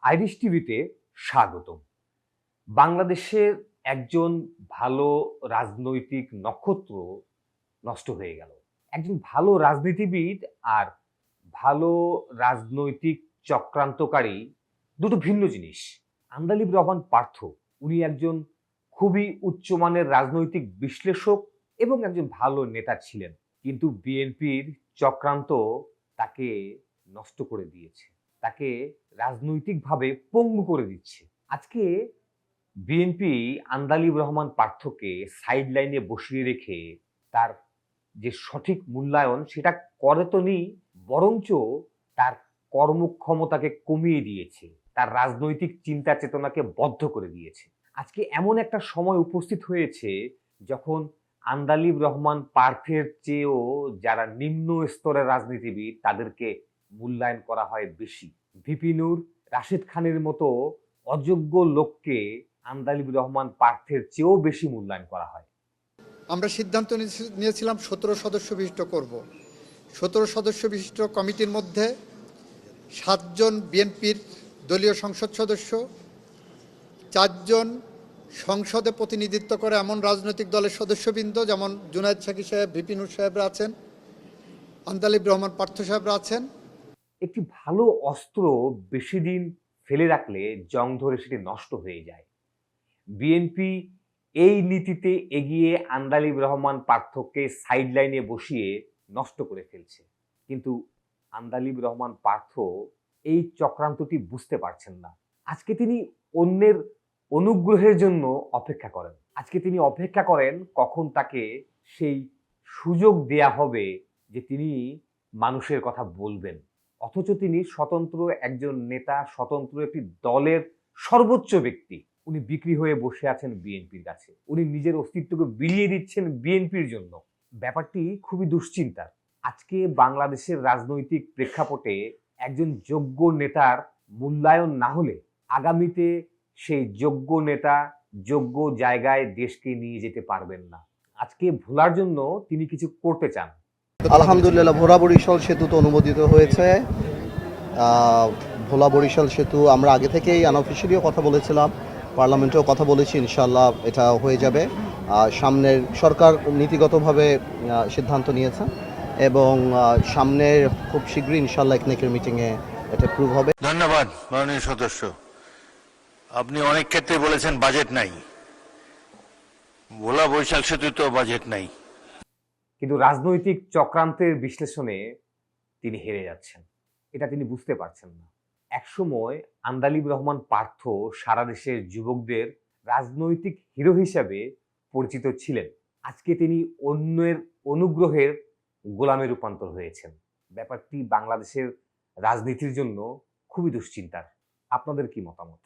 Irish টিভিতে স্বাগতম। বাংলাদেশের একজন ভালো রাজনৈতিক নক্ষত্র নষ্ট হয়ে গেল। একজন ভালো রাজনীতিবিদ আর ভালো রাজনৈতিক চক্রান্তকারী দুটো ভিন্ন জিনিস। আন্দালিব রহমান পার্থ উনি একজন খুবই উচ্চমানের রাজনৈতিক বিশ্লেষক এবং একজন ভালো নেতা ছিলেন, কিন্তু বিএনপির চক্রান্ত তাকে নষ্ট করে দিয়েছে, তাকে রাজনৈতিকভাবে পঙ্গু করে দিচ্ছে। আজকে বিএনপি আন্দালিব রহমান পার্থকে সাইড লাইনে বসিয়ে রেখে তার যে সঠিক মূল্যায়ন সেটা করে তো নি, বরঞ্চ তার কর্মক্ষমতাকে কমিয়ে দিয়েছে, তার রাজনৈতিক চিন্তা চেতনাকে বদ্ধ করে দিয়েছে। আজকে এমন একটা সময় উপস্থিত হয়েছে যখন আন্দালিব রহমান পার্থের চেয়েও যারা নিম্ন স্তরের রাজনীতিবিদ তাদেরকে মূল্যায়ন করা হয় বেশি। ভিপি নূর, রাশেদ খানের মতো অযোগ্য লোককে আন্দালিব রহমান পার্থের চেয়েও বেশি মূল্যায়ন করা হয়। আমরা সিদ্ধান্ত নিয়েছিলাম 17 সদস্য বিশিষ্ট করব। 17 সদস্য বিশিষ্ট কমিটির মধ্যে 7 জন বিএনপির দলীয় সংসদ সদস্য, 4 জন সংসদে প্রতিনিধিত্ব করে এমন রাজনৈতিক দলের সদস্যবৃন্দ যেমন জুনায়েদ সাকি সাহেব, ভিপি নূর সাহেবরা আছেন, আন্দালিব রহমান পার্থ সাহেবরা আছেন। একটি ভালো অস্ত্র বেশি দিন ফেলে রাখলে জং ধরে সেটি নষ্ট হয়ে যায়। বিএনপি এই নীতিতে এগিয়ে আন্দালিব রহমান পার্থকে সাইড লাইনে বসিয়ে নষ্ট করে ফেলছে, কিন্তু আন্দালিব রহমান পার্থ এই চক্রান্তটি বুঝতে পারছেন না। আজকে তিনি অন্যের অনুগ্রহের জন্য অপেক্ষা করেন। আজকে তিনি অপেক্ষা করেন কখন তাকে সেই সুযোগ দেয়া হবে যে তিনি মানুষের কথা বলবেন। অথচ তিনি স্বতন্ত্র একজন নেতা, স্বতন্ত্র একটি দলের সর্বোচ্চ ব্যক্তি। উনি বিক্রি হয়ে বসে আছেন বিএনপির কাছে। উনি নিজের অস্তিত্বকে বিলিয়ে দিচ্ছেন বিএনপির জন্য। ব্যাপারটি খুবই দুশ্চিন্তার। আজকে বাংলাদেশের রাজনৈতিক প্রেক্ষাপটে একজন যোগ্য নেতার মূল্যায়ন না হলে আগামীতে সেই যোগ্য নেতা যোগ্য জায়গায় দেশকে নিয়ে যেতে পারবেন না। আজকে ভোলার জন্য তিনি কিছু করতে চান। আলহামদুলিল্লাহ, ভোলা বরিশাল সেতু তো অনুমোদিত হয়েছে। ভোলা বরিশাল সেতু আমরা আগে থেকেই আনঅফিশিয়ালিও কথা বলেছিলাম, পার্লামেন্টেও কথা বলেছি, ইনশাআল্লাহ এটা হয়ে যাবে। সামনের সরকার নীতিগতভাবে সিদ্ধান্ত নিয়েছে এবং সামনের খুব শীঘ্রই ইনশাআল্লাহ একনেকের মিটিংয়ে এটা প্রুভ হবে। ধন্যবাদ মাননীয় সদস্য। আপনি অনেক ক্ষেত্রে বলেছেন বাজেট নাই, ভোলা বরিশাল সেতু তো বাজেট নাই, কিন্তু রাজনৈতিক চক্রান্তের বিশ্লেষণে তিনি হেরে যাচ্ছেন, এটা তিনি বুঝতে পারছেন না। একসময় আন্দালিব রহমান পার্থ সারা দেশের যুবকদের রাজনৈতিক হিরো হিসাবে পরিচিত ছিলেন। আজকে তিনি অন্যের অনুগ্রহের গোলামে রূপান্তর হয়েছেন। ব্যাপারটি বাংলাদেশের রাজনীতির জন্য খুবই দুশ্চিন্তার। আপনাদের কি মতামত?